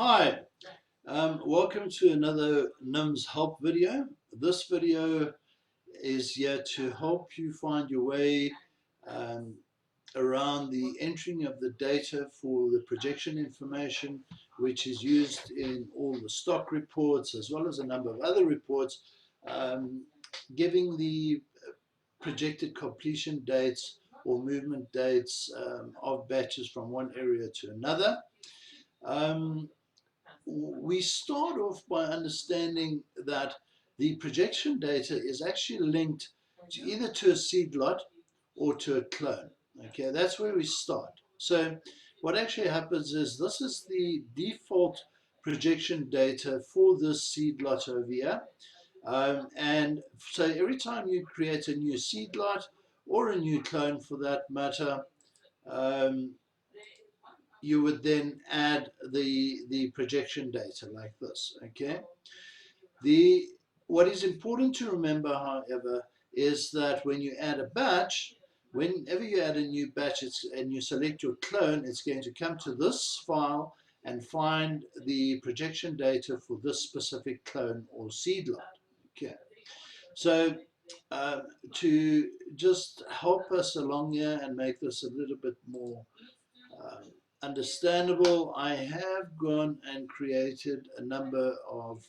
Hi, welcome to another NIMS help video. This video is here to help you find your way um, around the entering of the data for the projection information, which is used in all the stock reports as well as a number of other reports, giving the projected completion dates or movement dates of batches from one area to another. We start off by understanding that the projection data is actually linked to either to a seed lot or to a clone. Okay, that's where we start. So what actually happens is this is the default projection data for this seed lot over here. And so every time you create a new seed lot or a new clone for that matter, um, you would then add the projection data like this. Okay. What is important to remember, however, is that when you add a batch, whenever you add a new batch and you select your clone, it's going to come to this file and find the projection data for this specific clone or seed lot. Okay. So to just help us along here and make this a little bit more understandable, I have gone and created a number of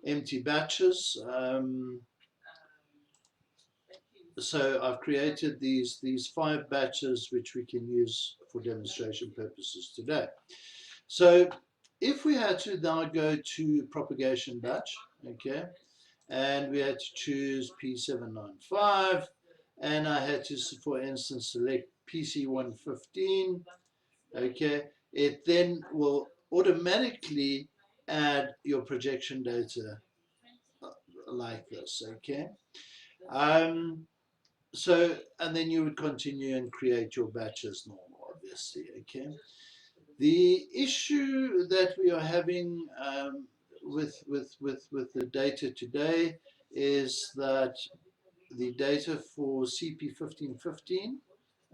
empty batches. So I've created these 5 batches which we can use for demonstration purposes today. So if we had to now go to propagation batch, okay, and we had to choose P795, and I had to, for instance, select PC115, okay, it then will automatically add your projection data like this, okay. So, and then you would continue and create your batches normal, obviously, okay. The issue that we are having with the data today is that the data for CP1515,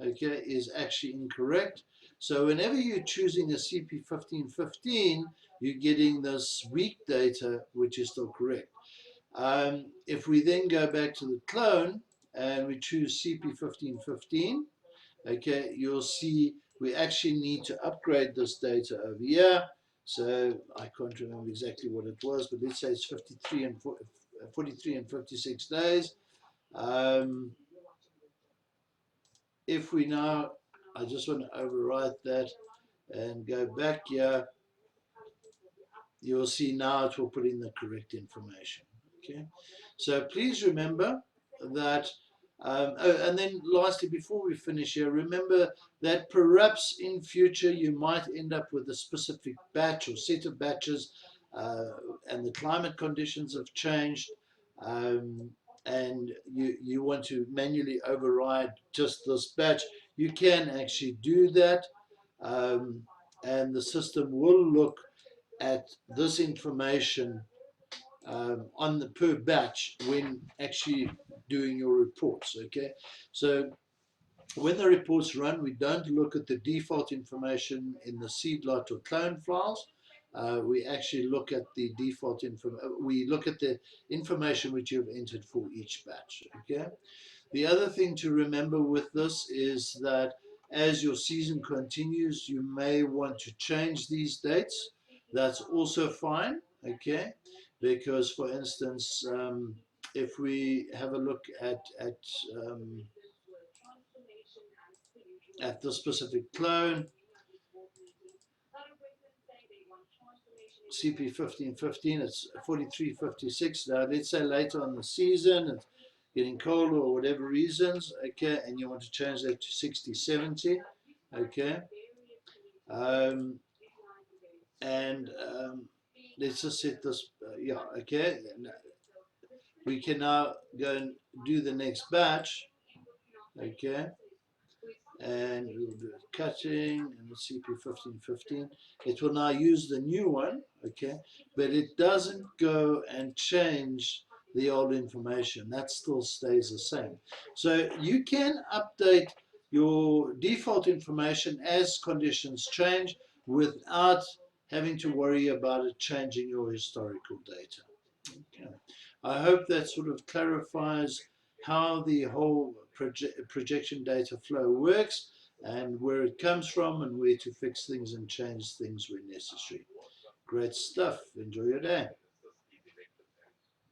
okay, is actually incorrect. So whenever you're choosing a CP1515, you're getting this weak data, which is still correct. If we then go back to the clone and we choose CP1515, okay, you'll see we actually need to upgrade this data over here. So I can't remember exactly what it was, but let's say it's 43 and 56 days. If we now, I just want to overwrite that and go back here, you'll see now it will put in the correct information. Okay, so please remember that. Oh, and then lastly, before we finish here, remember that perhaps in future you might end up with a specific batch or set of batches, and the climate conditions have changed, and you want to manually override just this batch. You can actually do that, and the system will look at this information on the per batch when actually doing your reports. Okay, so when the reports run, we don't look at the default information in the seed lot or clone files. We actually look at the default we look at the information which you've entered for each batch. Okay, the other thing to remember with this is that as your season continues, you may want to change these dates. That's also fine, okay? Because, for instance, if we have a look at the specific clone, CP1515, it's 43.56. Now, let's say later on the season, it's getting colder or whatever reasons, okay, and you want to change that to 60.70, okay. Let's just set this, yeah, okay. We can now go and do the next batch, okay. And we'll do cutting and the CP1515. It will now use the new one, okay, but it doesn't go and change the old information. That still stays the same. So you can update your default information as conditions change without having to worry about it changing your historical data. Okay. I hope that sort of clarifies how the whole projection data flow works and where it comes from and where to fix things and change things when necessary. Great stuff. Enjoy your day.